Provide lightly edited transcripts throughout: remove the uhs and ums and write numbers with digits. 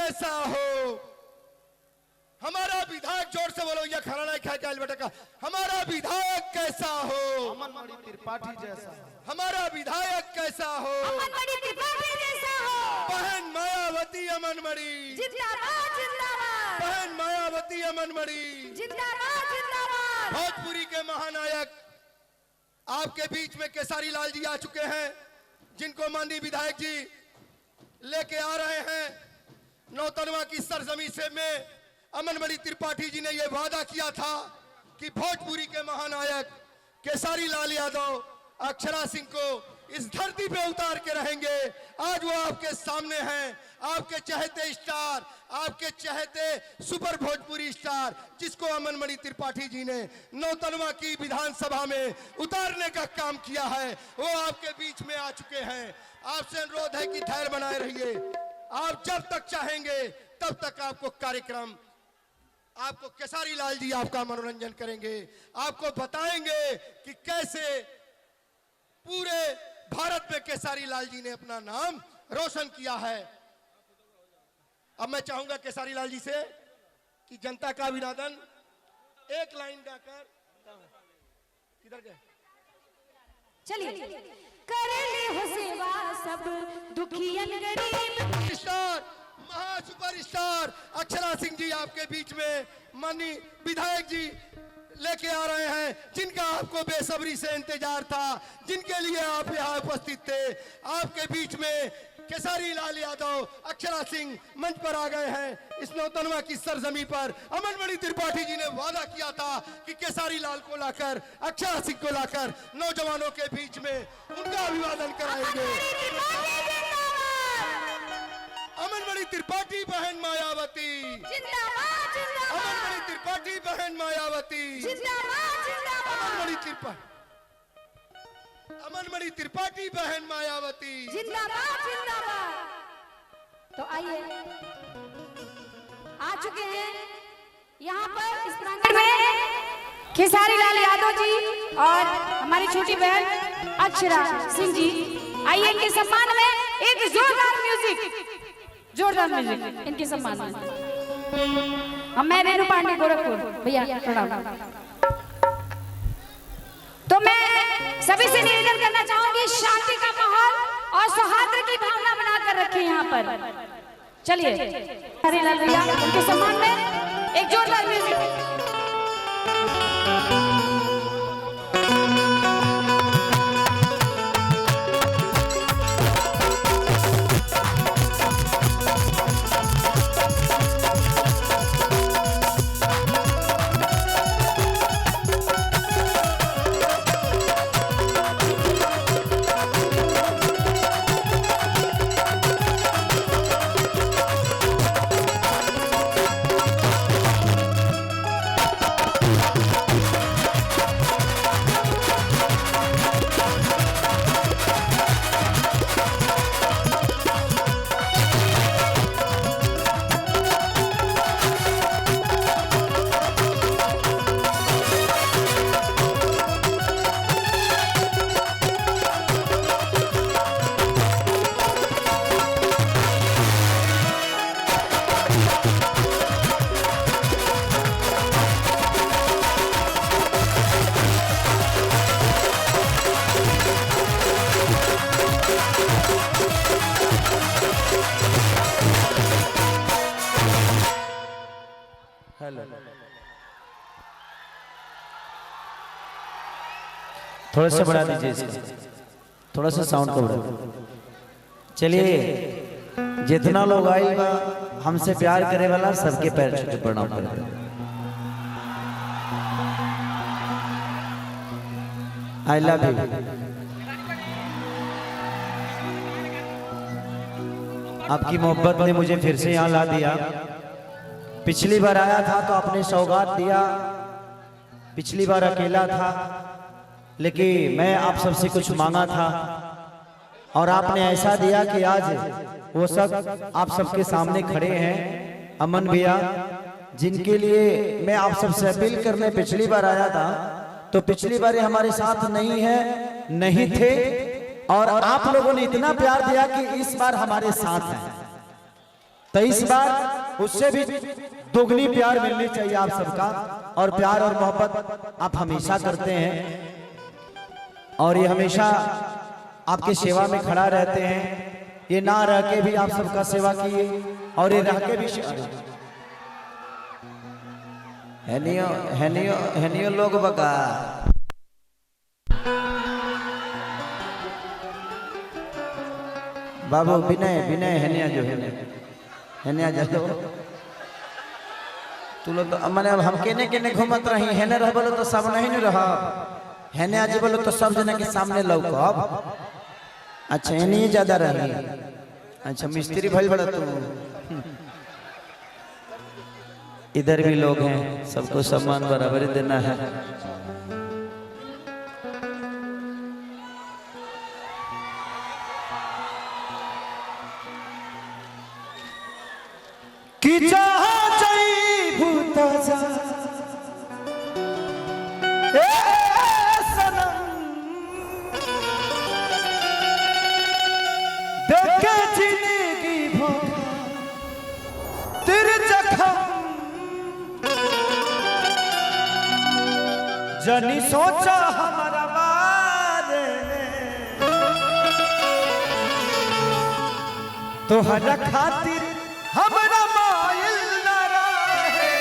कैसा हो, हमारा विधायक, जोर से बोलो, ये खाना नहीं खाए बेटा का, हमारा विधायक कैसा हो, अमनमणि त्रिपाठी जैसा, हमारा विधायक कैसा हो, अमनमणि त्रिपाठी जैसा हो, बहन मायावती अमनमणि जिंदाबाद जिंदाबाद, बहन मायावती अमनमणि जिंदाबाद जिंदाबाद। भोजपुरी के महानायक आपके बीच में केसारी लाल जी आ चुके हैं, जिनको माननीय विधायक जी लेके आ रहे हैं। नौतनवा की सरजमी से में अमनमणि त्रिपाठी जी ने यह वादा किया था कि भोजपुरी के महानायक केसारी लाल यादव अक्षरा सिंह को इस धरती पे उतार के रहेंगे। आज वो आपके सामने हैं, आपके चहेते स्टार, आपके चहेते सुपर भोजपुरी स्टार, जिसको अमनमणि त्रिपाठी जी ने नौतनवा की विधानसभा में उतारने का काम किया है, वो आपके बीच में आ चुके हैं। आपसे अनुरोध है कि धैर्य बनाए रहिए। आप जब तक चाहेंगे तब तक आपको कार्यक्रम, आपको केसारी लाल जी आपका मनोरंजन करेंगे, आपको बताएंगे कि कैसे पूरे भारत में केसारी लाल जी ने अपना नाम रोशन किया है। अब मैं चाहूंगा केसारी लाल जी से कि जनता का अभिवादन एक लाइन गाकर, किधर गए, चलिए करेले हो सेवा सब दुखियन गरीब। स्टार, महा सुपर स्टार अक्षरा सिंह जी आपके बीच में माननीय विधायक जी लेके आ रहे हैं, जिनका आपको बेसब्री से इंतजार था, जिनके लिए आप यहाँ उपस्थित थे। आपके बीच में केसारी लाल यादव अक्षरा सिंह मंच पर आ गए हैं। इस नौतनवा की सरजमी पर अमनमणि त्रिपाठी जी ने वादा किया था कि केसारी लाल को लाकर, अक्षरा सिंह को लाकर नौजवानों के बीच में उनका अभिवादन कराएंगे। अमनमणि त्रिपाठी बहन मायावती जिंदाबाद जिंदाबाद, अमनमणि त्रिपाठी बहन मायावती जिंदाबाद जिंदाबाद, अमनमणि त्रिपाठी बहन मायावती जिंदाबाद जिंदाबाद। तो आइए, आ चुके हैं यहाँ पर इस प्रांगण में केसारी लाल यादव जी और हमारी छोटी बहन अक्षरा सिंह जी। आइए इनके सम्मान में एक जोरदार म्यूजिक, जोरदार म्यूजिक इनके सम्मान में। हम मैं रेणु पांडे गोरखपुर, भैया प्रणाम। तो मैं सभी से निवेदन करना चाहूंगी, शांति का माहौल और सौहार्द की भावना बनाकर रखें यहाँ पर। चलिए हरे लाल भैया उनके सम्मान में एक जोरदार म्यूजिक। थोड़ा सा बढ़ा दीजिए इसको, थोड़ा सा साउंड को बढ़ा। चलिए, जितना लोग आई बा हमसे प्यार करे वाला सबके पैर छूटे प्रणाम करे। I love you. आपकी मोहब्बत ने मुझे फिर से यहाँ ला दिया। पिछली बार आया था तो आपने सौगात दिया, पिछली बार अकेला था, लेकिन मैं आप सबसे कुछ मांगा था और आपने ऐसा दिया कि आज वो सब आप सबके सामने खड़े हैं। अमन भैया, जिनके लिए मैं आप सबसे अपील करने पिछली बार आया था, तो पिछली बार हमारे साथ नहीं है, नहीं थे, और आप लोगों ने इतना प्यार दिया कि इस बार हमारे साथ हैं। तो इस बार उससे भी दोगुनी प्यार मिलनी चाहिए आप सबका, और प्यार और मोहब्बत आप हमेशा करते हैं और ये हमेशा आपके सेवा में खड़ा रहते हैं। ये ना रह के भी आप सबका सेवा किए और ये रह के भी हैनियो लोग बका बाबू विनय विनय हैनिया जो हैनिया जो तू लोग तो मैंने अब हम केने केने घूमत रही हैने रह बोलो तो सब नहीं रह हैने आज बोलो तो सब जना के सामने लौकब। अच्छा हैनी ज्यादा रही। अच्छा मिस्त्री भाई बड़ा तू इधर भी लोग हैं, सबको सम्मान बराबर देना है। कि जहाँ जाई भूता जा देखे जिंदगी भोगा तेरे जखम जनी सोचा हमारा बारे तो हर खातिर हमारा मायल न रहे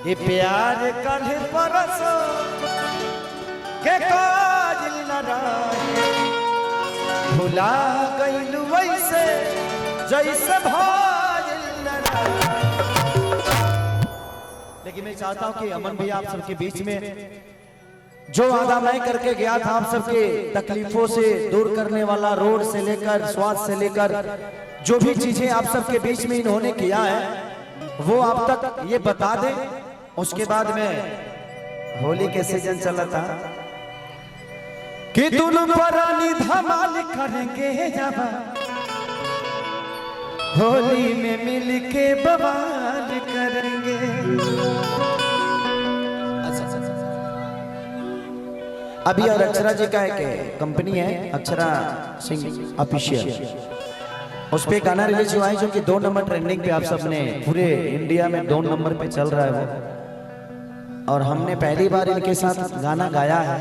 ये प्यार कल परसों के काजिल न रहे भुला गइल वैसे जैसे भाइल न रहे। लेकिन मैं चाहता हूं कि अमन भैया आप सबके बीच में जो वादा मैं करके गया था आप सबके तकलीफों से दूर करने वाला, रोड से लेकर स्वास्थ्य से लेकर जो भी चीजें आप सबके बीच में इन्होंने किया है वो आप तक ये बता दें। उसके बाद में होली के सीजन चला था कि दोनों परानी धमाल करेंगे जावा होली में मिलके बवाल करेंगे। अभी और अक्षरा जी का एक कंपनी है अक्षरा सिंह ऑफिशियल, उस पे गाना रिलीज हुआ है जो कि 2 नंबर ट्रेंडिंग पे आप सबने पूरे इंडिया में 2 नंबर पे चल रहा है वो, और हमने पहली बार इनके साथ गाना गाया है।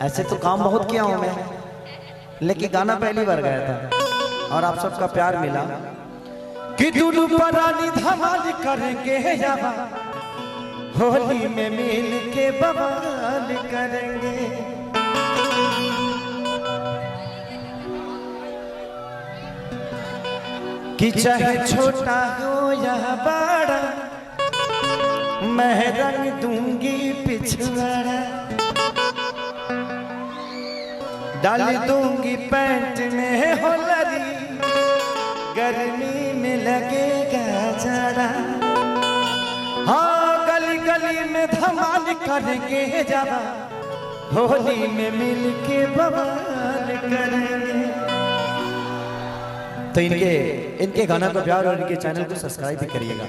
ऐसे तो काम बहुत किया हूं मैं, लेकिन गाना पहली बार गाया था और आप सबका प्यार मिला कि दोनों परानी धमाल करेंगे जावा होली में मिल के बवाल करेंगे। कि चाहे छोटा हो या बड़ा मैं रंग दूंगी पिछवाड़ा, डाल दूंगी पैंट में होलरी गर्मी में लगेगा जाड़ा। हाँ गली गली में धमाल करेंगे जावा होली में मिल के बवाल करेंगे। तो इनके गाना को प्यार और इनके चैनल को सब्सक्राइब भी करिएगा।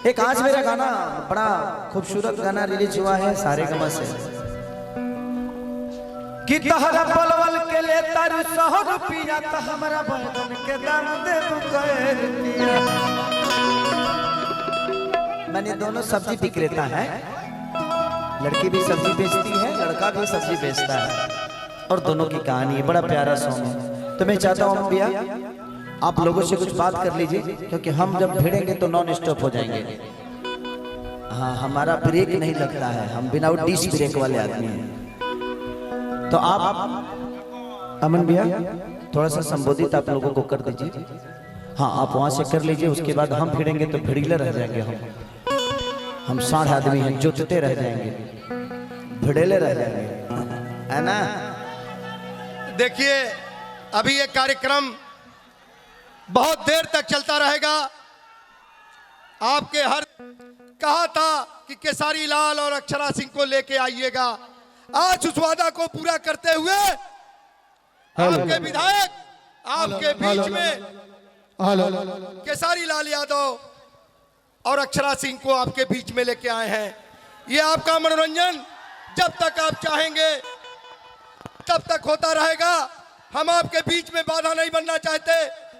एक आज मेरा गाना बड़ा खूबसूरत गाना रिलीज हुआ है सारेगामा से कि तहरा पलवल के ले तारू 100 रुपया तो हमारा बर्तन के दाम दे रुपया। मैंने दोनों सब्जी विक्रेता है, लड़की भी सब्जी बेचती है लड़का भी सब्जी बेचता है और दोनों की कहानी है। बड़ा प्यारा सॉन्ग है। तो मैं चाहता हूँ भैया आप लोगों से कुछ बात कर लीजिए क्योंकि हम जब भिड़ेंगे तो नॉन स्टॉप हो जाएंगे। हाँ हमारा ब्रेक नहीं लगता है, हम विदाउट डिश ब्रेक वाले आदमी हैं। तो आप अमन भैया थोड़ा सा संबोधित आप लोगों को कर दीजिए। हाँ आप वहां से कर लीजिए, उसके बाद हम भिड़ेंगे तो भिड़िले रह जाएंगे। हम 60 आदमी हैं, जोतते रह जाएंगे, भिड़ेले रह जाएंगे, है ना। देखिए अभी ये कार्यक्रम बहुत देर तक चलता रहेगा। आपके हर कहा था कि केसारी लाल और अक्षरा सिंह को लेके आइएगा। आज उस वादा को पूरा करते हुए आपके विधायक आपके बीच में केसारी लाल यादव और अक्षरा सिंह को आपके बीच में लेके आए हैं। ये आपका मनोरंजन जब तक आप चाहेंगे तब तक होता रहेगा। हम आपके बीच में बाधा नहीं बनना चाहते।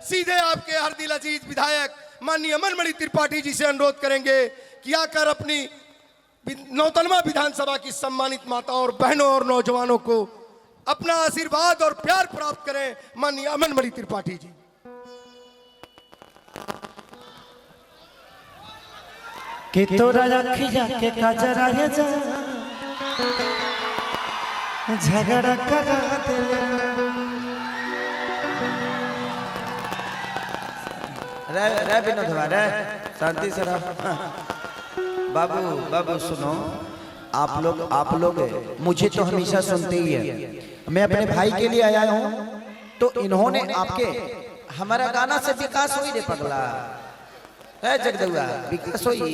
सीधे आपके हर दिल अजीज विधायक माननीय अमनमणि त्रिपाठी जी से अनुरोध करेंगे कि आकर अपनी नौतनवा विधानसभा की सम्मानित माताओं और बहनों और नौजवानों को अपना आशीर्वाद और प्यार प्राप्त करें। माननीय अमनमणि त्रिपाठी जी। कि तोरा अखिया के काजरा ये जा झगड़ा करा दे। रे विनोद रे शांति से रहो। बाबू बाबू सुनो, आप लोग मुझे तो हमेशा सुनते ही है। मैं अपने भाई के लिए आया हूँ तो इन्होंने आपके हमारा गाना से विकास हुई रे पगला है जगदुआ, विकास हुई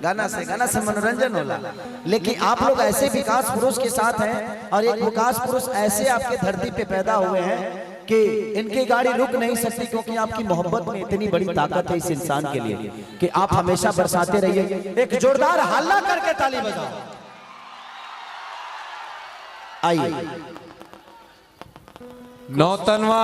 गाना से मनोरंजन होला। लेकिन आप लोग ऐसे विकास पुरुष के साथ हैं और एक विकास पुरुष ऐसे आपके धरती पे पैदा हुए हैं कि इनकी गाड़ी रुक नहीं सकती, क्योंकि आपकी मोहब्बत में इतनी बड़ी ताकत है इस इंसान के लिए कि आप हमेशा बरसाते रहिए। एक जोरदार हल्ला करके ताली बजाओ। आइए नौतनवा